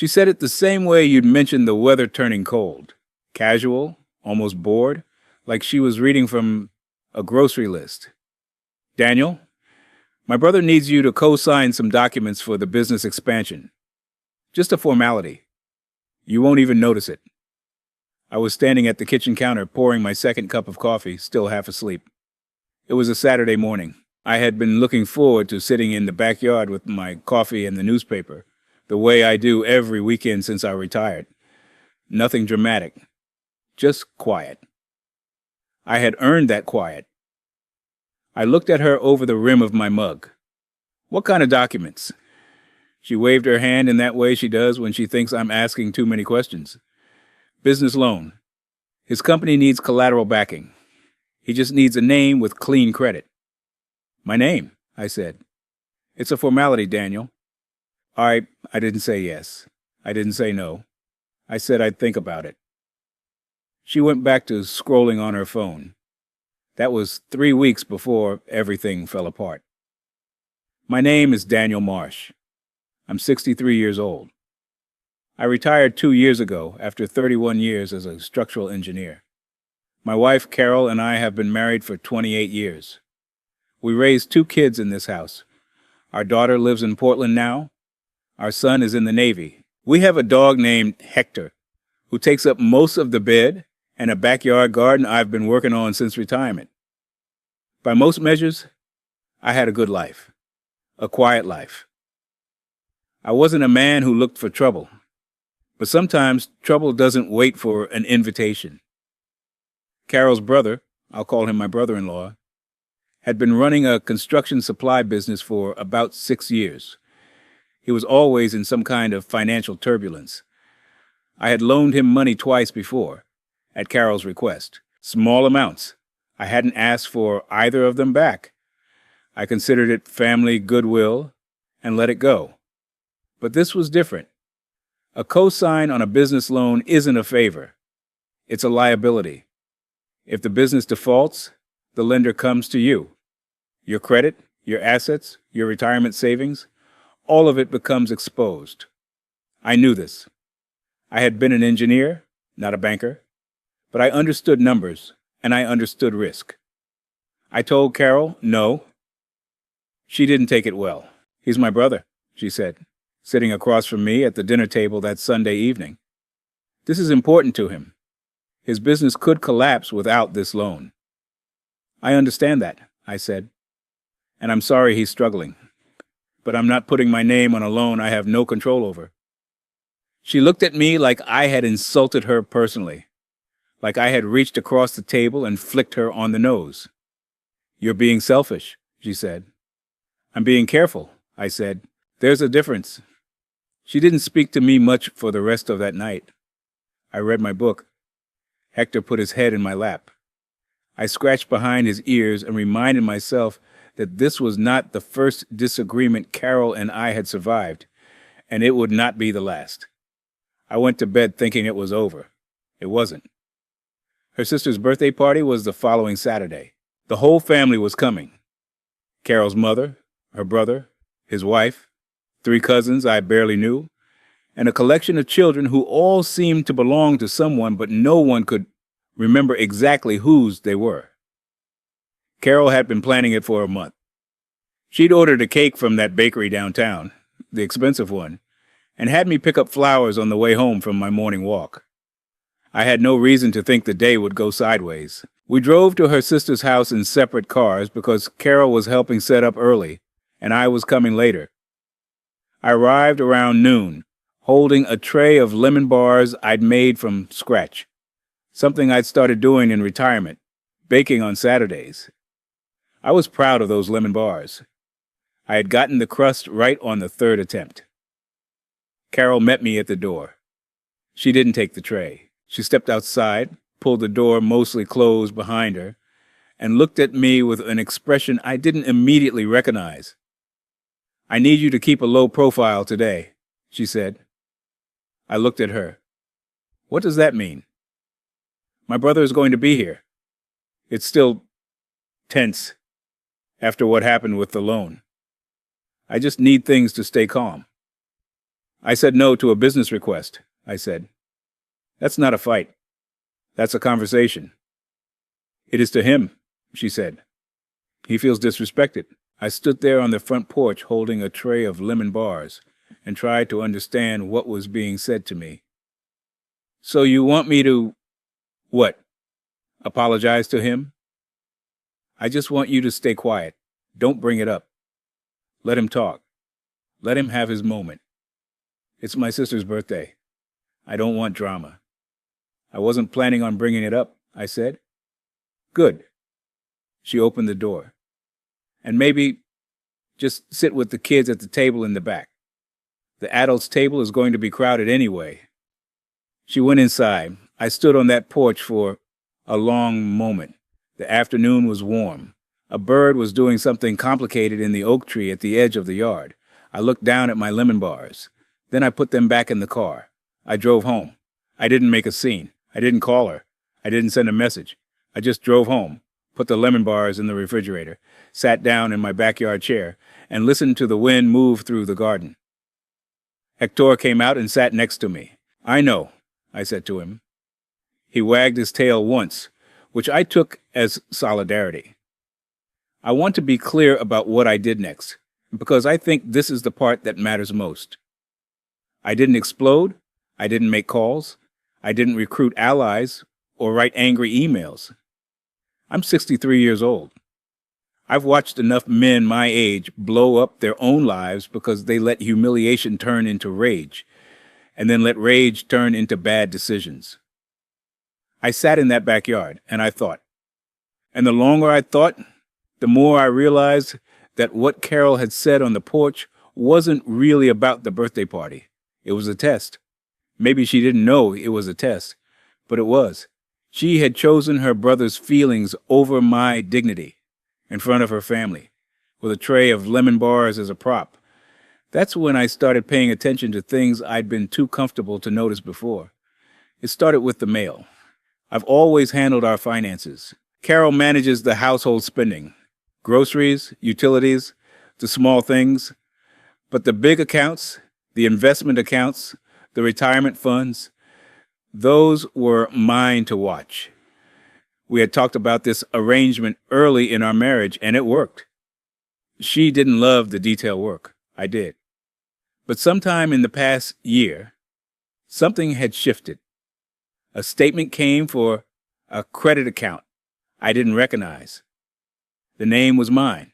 She said it the same way you'd mentioned the weather turning cold. Casual, almost bored, like she was reading from a grocery list. Daniel, my brother needs you to co-sign some documents for the business expansion. Just a formality. You won't even notice it. I was standing at the kitchen counter pouring my second cup of coffee, still half asleep. It was a Saturday morning. I had been looking forward to sitting in the backyard with my coffee and the newspaper, the way I do every weekend since I retired. Nothing dramatic. Just quiet. I had earned that quiet. I looked at her over the rim of my mug. What kind of documents? She waved her hand in that way she does when she thinks I'm asking too many questions. Business loan. His company needs collateral backing. He just needs a name with clean credit. My name, I said. It's a formality, Daniel. I didn't say yes. I didn't say no. I said I'd think about it. She went back to scrolling on her phone. That was 3 weeks before everything fell apart. My name is Daniel Marsh. I'm 63 years old. I retired 2 years ago after 31 years as a structural engineer. My wife, Carol, and I have been married for 28 years. We raised 2 kids in this house. Our daughter lives in Portland now. Our son is in the Navy. We have a dog named Hector, who takes up most of the bed, and a backyard garden I've been working on since retirement. By most measures, I had a good life. A quiet life. I wasn't a man who looked for trouble. But sometimes trouble doesn't wait for an invitation. Carol's brother, I'll call him my brother-in-law, had been running a construction supply business for about 6 years. He was always in some kind of financial turbulence. I had loaned him money twice before, at Carol's request. Small amounts. I hadn't asked for either of them back. I considered it family goodwill and let it go. But this was different. A cosign on a business loan isn't a favor. It's a liability. If the business defaults, the lender comes to you. Your credit, your assets, your retirement savings, all of it becomes exposed. I knew this. I had been an engineer, not a banker, but I understood numbers, and I understood risk. I told Carol, no. She didn't take it well. He's my brother, she said, sitting across from me at the dinner table that Sunday evening. This is important to him. His business could collapse without this loan. I understand that, I said, and I'm sorry he's struggling. But I'm not putting my name on a loan I have no control over. She looked at me like I had insulted her personally, like I had reached across the table and flicked her on the nose. You're being selfish, she said. I'm being careful, I said. There's a difference. She didn't speak to me much for the rest of that night. I read my book. Hector put his head in my lap. I scratched behind his ears and reminded myself that this was not the first disagreement Carol and I had survived, and it would not be the last. I went to bed thinking it was over. It wasn't. Her sister's birthday party was the following Saturday. The whole family was coming. Carol's mother, her brother, his wife, 3 cousins I barely knew, and a collection of children who all seemed to belong to someone, but no one could remember exactly whose they were. Carol had been planning it for a month. She'd ordered a cake from that bakery downtown, the expensive one, and had me pick up flowers on the way home from my morning walk. I had no reason to think the day would go sideways. We drove to her sister's house in separate cars because Carol was helping set up early, and I was coming later. I arrived around noon, holding a tray of lemon bars I'd made from scratch, something I'd started doing in retirement, baking on Saturdays. I was proud of those lemon bars. I had gotten the crust right on the 3rd attempt. Carol met me at the door. She didn't take the tray. She stepped outside, pulled the door mostly closed behind her, and looked at me with an expression I didn't immediately recognize. I need you to keep a low profile today, she said. I looked at her. What does that mean? My brother is going to be here. It's still tense after what happened with the loan. I just need things to stay calm. I said no to a business request, I said. That's not a fight. That's a conversation. It is to him, she said. He feels disrespected. I stood there on the front porch holding a tray of lemon bars and tried to understand what was being said to me. So you want me to, what, apologize to him? I just want you to stay quiet. Don't bring it up. Let him talk. Let him have his moment. It's my sister's birthday. I don't want drama. I wasn't planning on bringing it up, I said. Good. She opened the door. And maybe just sit with the kids at the table in the back. The adults' table is going to be crowded anyway. She went inside. I stood on that porch for a long moment. The afternoon was warm. A bird was doing something complicated in the oak tree at the edge of the yard. I looked down at my lemon bars. Then I put them back in the car. I drove home. I didn't make a scene. I didn't call her. I didn't send a message. I just drove home, put the lemon bars in the refrigerator, sat down in my backyard chair, and listened to the wind move through the garden. Hector came out and sat next to me. I know, I said to him. He wagged his tail once, which I took as solidarity. I want to be clear about what I did next, because I think this is the part that matters most. I didn't explode. I didn't make calls. I didn't recruit allies or write angry emails. I'm 63 years old. I've watched enough men my age blow up their own lives because they let humiliation turn into rage, and then let rage turn into bad decisions. I sat in that backyard, and I thought. And the longer I thought, the more I realized that what Carol had said on the porch wasn't really about the birthday party. It was a test. Maybe she didn't know it was a test, but it was. She had chosen her brother's feelings over my dignity in front of her family, with a tray of lemon bars as a prop. That's when I started paying attention to things I'd been too comfortable to notice before. It started with the mail. I've always handled our finances. Carol manages the household spending, groceries, utilities, the small things, but the big accounts, the investment accounts, the retirement funds, those were mine to watch. We had talked about this arrangement early in our marriage, and it worked. She didn't love the detail work. I did. But sometime in the past year, something had shifted. A statement came for a credit account I didn't recognize. The name was mine.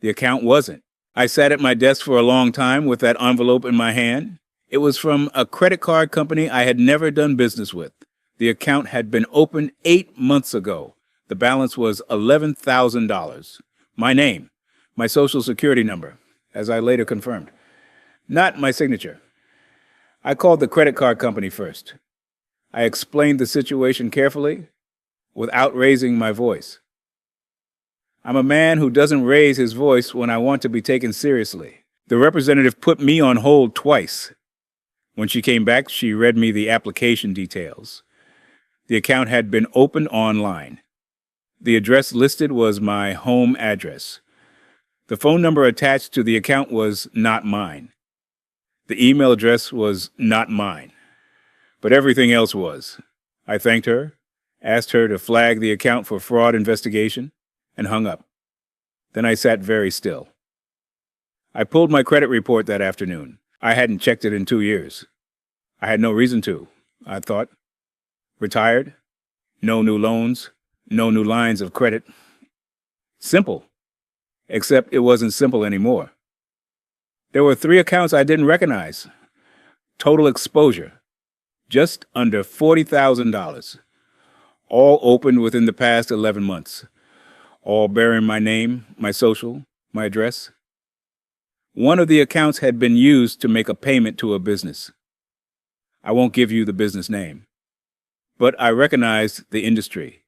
The account wasn't. I sat at my desk for a long time with that envelope in my hand. It was from a credit card company I had never done business with. The account had been opened 8 months ago. The balance was $11,000. My name, my social security number, as I later confirmed. Not my signature. I called the credit card company first. I explained the situation carefully, without raising my voice. I'm a man who doesn't raise his voice when I want to be taken seriously. The representative put me on hold twice. When she came back, she read me the application details. The account had been opened online. The address listed was my home address. The phone number attached to the account was not mine. The email address was not mine. But everything else was. I thanked her, asked her to flag the account for fraud investigation, and hung up. Then I sat very still. I pulled my credit report that afternoon. I hadn't checked it in 2 years. I had no reason to, I thought. Retired, no new loans, no new lines of credit. Simple. Except it wasn't simple anymore. There were 3 accounts I didn't recognize. Total exposure, just under $40,000. All opened within the past 11 months. All bearing my name, my social, my address. One of the accounts had been used to make a payment to a business. I won't give you the business name. But I recognized the industry.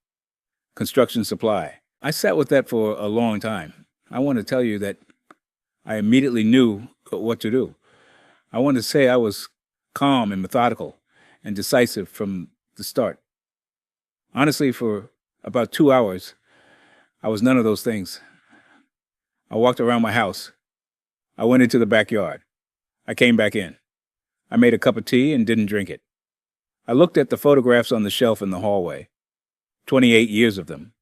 Construction supply. I sat with that for a long time. I want to tell you that I immediately knew what to do. I want to say I was calm and methodical and decisive from the start. Honestly, for about 2 hours, I was none of those things. I walked around my house. I went into the backyard. I came back in. I made a cup of tea and didn't drink it. I looked at the photographs on the shelf in the hallway. 28 years of them.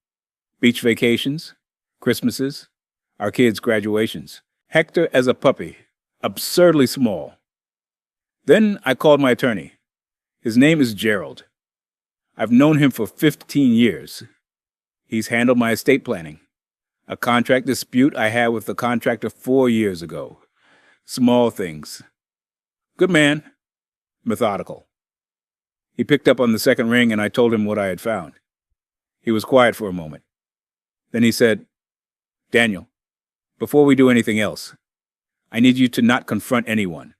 Beach vacations, Christmases, our kids' graduations. Hector as a puppy, absurdly small. Then I called my attorney. His name is Gerald. I've known him for 15 years. He's handled my estate planning. A contract dispute I had with the contractor 4 years ago. Small things. Good man. Methodical. He picked up on the second ring and I told him what I had found. He was quiet for a moment. Then he said, Daniel, before we do anything else, I need you to not confront anyone.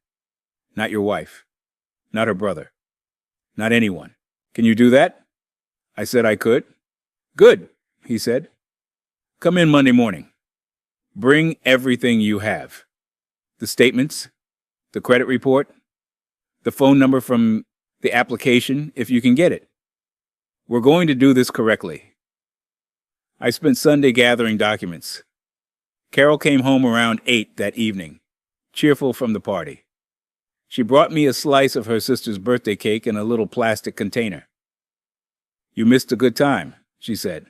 Not your wife. Not her brother. Not anyone. Can you do that? I said I could. Good, he said. Come in Monday morning. Bring everything you have. The statements, the credit report, the phone number from the application if you can get it. We're going to do this correctly. I spent Sunday gathering documents. Carol came home around 8 that evening, cheerful from the party. She brought me a slice of her sister's birthday cake in a little plastic container. You missed a good time, she said.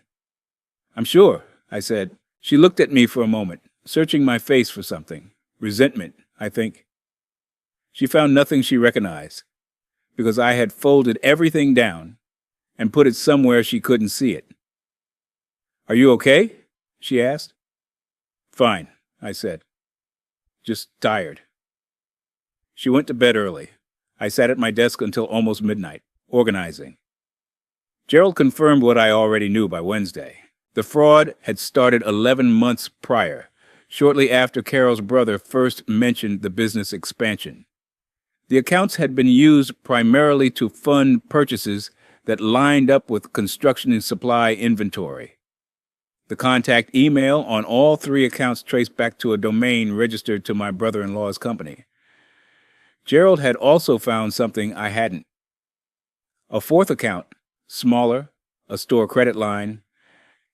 I'm sure, I said. She looked at me for a moment, searching my face for something. Resentment, I think. She found nothing she recognized, because I had folded everything down and put it somewhere she couldn't see it. Are you okay? She asked. Fine, I said. Just tired. She went to bed early. I sat at my desk until almost midnight, organizing. Gerald confirmed what I already knew by Wednesday. The fraud had started 11 months prior, shortly after Carol's brother first mentioned the business expansion. The accounts had been used primarily to fund purchases that lined up with construction and supply inventory. The contact email on all 3 accounts traced back to a domain registered to my brother-in-law's company. Gerald had also found something I hadn't. A 4th account, smaller, a store credit line,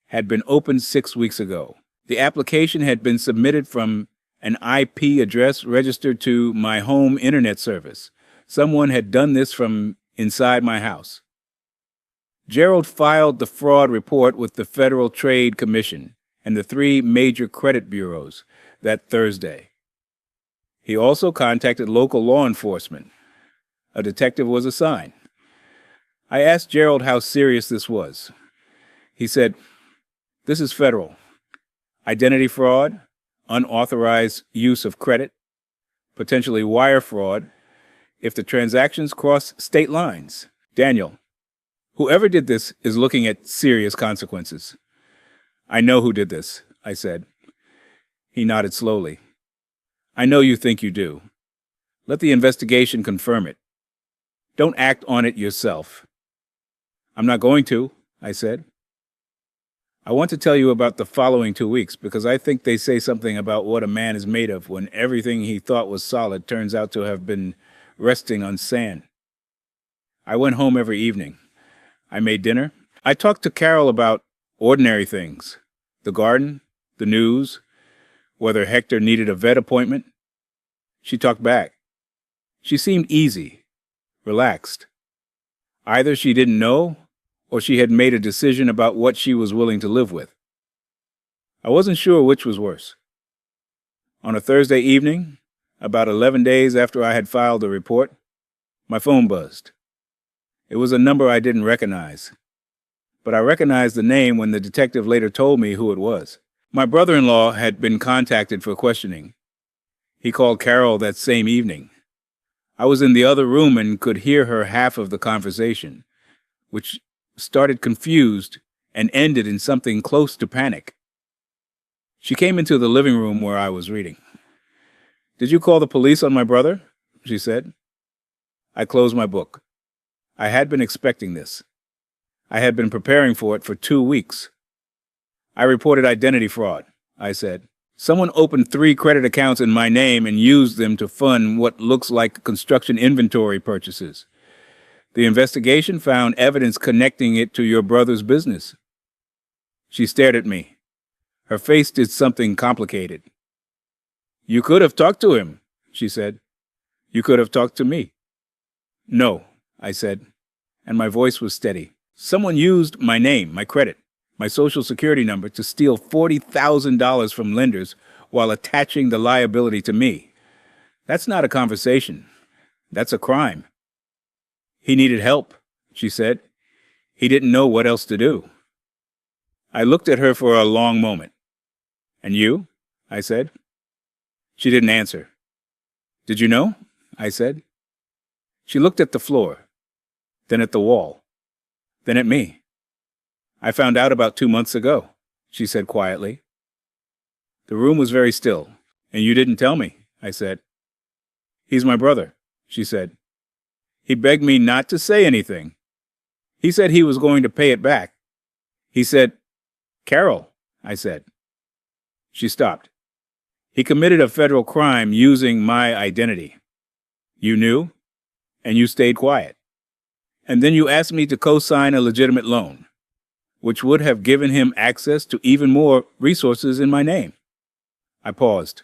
had been opened 6 weeks ago. The application had been submitted from an IP address registered to my home internet service. Someone had done this from inside my house. Gerald filed the fraud report with the Federal Trade Commission and the 3 major credit bureaus that Thursday. He also contacted local law enforcement. A detective was assigned. I asked Gerald how serious this was. He said, "This is federal. Identity fraud, unauthorized use of credit, potentially wire fraud, if the transactions cross state lines. Daniel, whoever did this is looking at serious consequences." I know who did this, I said. He nodded slowly. I know you think you do. Let the investigation confirm it. Don't act on it yourself. I'm not going to, I said. I want to tell you about the following 2 weeks because I think they say something about what a man is made of when everything he thought was solid turns out to have been resting on sand. I went home every evening. I made dinner. I talked to Carol about ordinary things, the garden, the news, whether Hector needed a vet appointment. She talked back. She seemed easy, relaxed. Either she didn't know, or she had made a decision about what she was willing to live with. I wasn't sure which was worse. On a Thursday evening, about 11 days after I had filed the report, my phone buzzed. It was a number I didn't recognize, but I recognized the name when the detective later told me who it was. My brother-in-law had been contacted for questioning. He called Carol that same evening. I was in the other room and could hear her half of the conversation, which started confused and ended in something close to panic. She came into the living room where I was reading. "Did you call the police on my brother?" she said. I closed my book. I had been expecting this. I had been preparing for it for 2 weeks. I reported identity fraud, I said. Someone opened 3 credit accounts in my name and used them to fund what looks like construction inventory purchases. The investigation found evidence connecting it to your brother's business. She stared at me. Her face did something complicated. "You could have talked to him," she said. "You could have talked to me." No, I said, and my voice was steady. Someone used my name, my credit, my social security number to steal $40,000 from lenders while attaching the liability to me. That's not a conversation. That's a crime. He needed help, she said. He didn't know what else to do. I looked at her for a long moment. And you? I said. She didn't answer. Did you know? I said. She looked at the floor, then at the wall, then at me. I found out about 2 months ago, she said quietly. The room was very still. And you didn't tell me, I said. He's my brother, she said. He begged me not to say anything. He said he was going to pay it back. He said, Carol, I said. She stopped. He committed a federal crime using my identity. You knew, and you stayed quiet. And then you asked me to co-sign a legitimate loan, which would have given him access to even more resources in my name. I paused.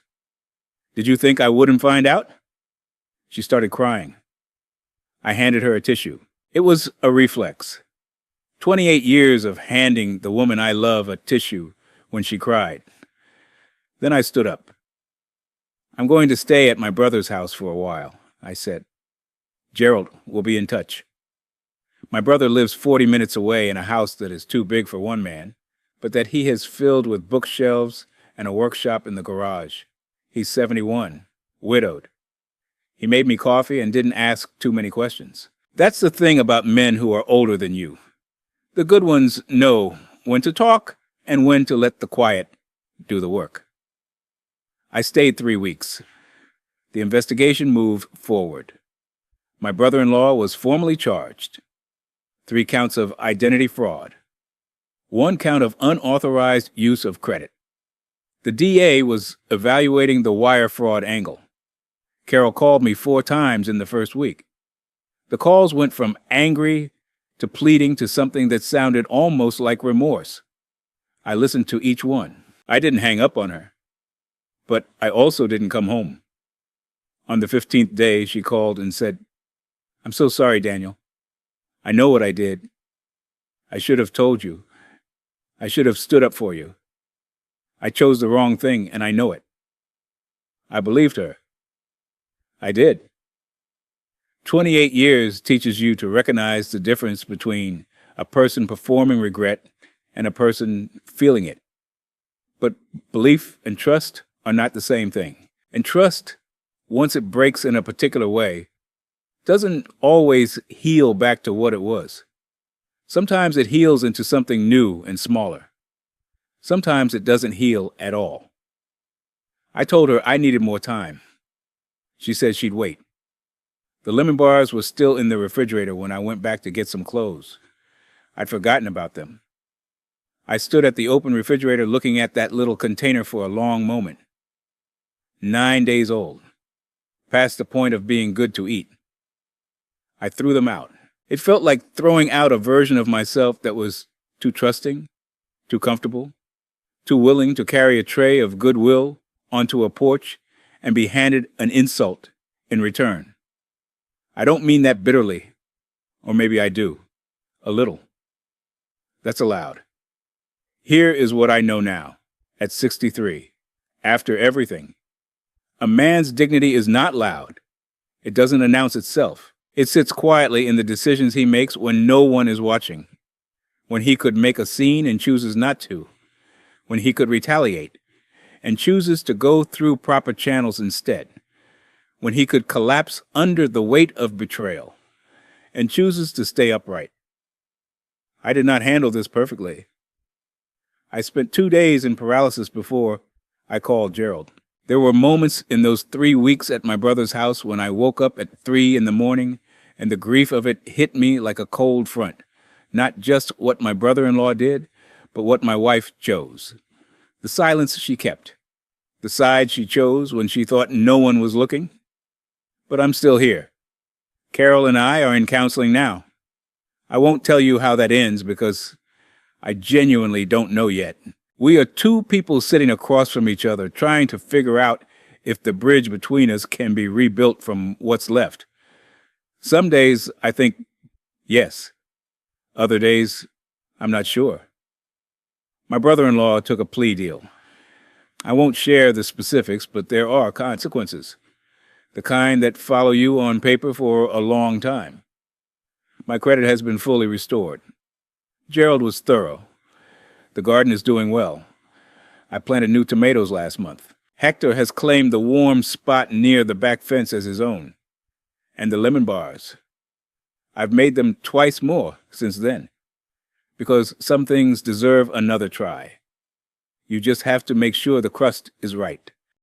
Did you think I wouldn't find out? She started crying. I handed her a tissue. It was a reflex. 28 years of handing the woman I love a tissue when she cried. Then I stood up. I'm going to stay at my brother's house for a while, I said. Gerald will be in touch. My brother lives 40 minutes away in a house that is too big for one man, but that he has filled with bookshelves and a workshop in the garage. He's 71, widowed. He made me coffee and didn't ask too many questions. That's the thing about men who are older than you. The good ones know when to talk and when to let the quiet do the work. I stayed 3 weeks. The investigation moved forward. My brother-in-law was formally charged. 3 counts of identity fraud. 1 count of unauthorized use of credit. The DA was evaluating the wire fraud angle. Carol called me 4 times in the first week. The calls went from angry to pleading to something that sounded almost like remorse. I listened to each one. I didn't hang up on her. But I also didn't come home. On the 15th day, she called and said, I'm so sorry, Daniel. I know what I did. I should have told you. I should have stood up for you. I chose the wrong thing, and I know it. I believed her. I did. 28 years teaches you to recognize the difference between a person performing regret and a person feeling it. But belief and trust are not the same thing. And trust, once it breaks in a particular way, doesn't always heal back to what it was. Sometimes it heals into something new and smaller. Sometimes it doesn't heal at all. I told her I needed more time. She said she'd wait. The lemon bars were still in the refrigerator when I went back to get some clothes. I'd forgotten about them. I stood at the open refrigerator looking at that little container for a long moment. 9 days old. Past the point of being good to eat. I threw them out. It felt like throwing out a version of myself that was too trusting, too comfortable, too willing to carry a tray of goodwill onto a porch and be handed an insult in return. I don't mean that bitterly, or maybe I do, a little. That's allowed. Here is what I know now, at 63, after everything. A man's dignity is not loud. It doesn't announce itself. It sits quietly in the decisions he makes when no one is watching, when he could make a scene and chooses not to, when he could retaliate and chooses to go through proper channels instead, when he could collapse under the weight of betrayal and chooses to stay upright. I did not handle this perfectly. I spent 2 days in paralysis before I called Gerald. There were moments in those 3 weeks at my brother's house when I woke up at 3 in the morning and the grief of it hit me like a cold front. Not just what my brother-in-law did, but what my wife chose. The silence she kept. The side she chose when she thought no one was looking. But I'm still here. Carol and I are in counseling now. I won't tell you how that ends because I genuinely don't know yet. We are 2 people sitting across from each other trying to figure out if the bridge between us can be rebuilt from what's left. Some days I think yes. Other days I'm not sure. My brother-in-law took a plea deal. I won't share the specifics, but there are consequences. The kind that follow you on paper for a long time. My credit has been fully restored. Gerald was thorough. The garden is doing well. I planted new tomatoes last month. Hector has claimed the warm spot near the back fence as his own. And the lemon bars. I've made them twice more since then. Because some things deserve another try. You just have to make sure the crust is right.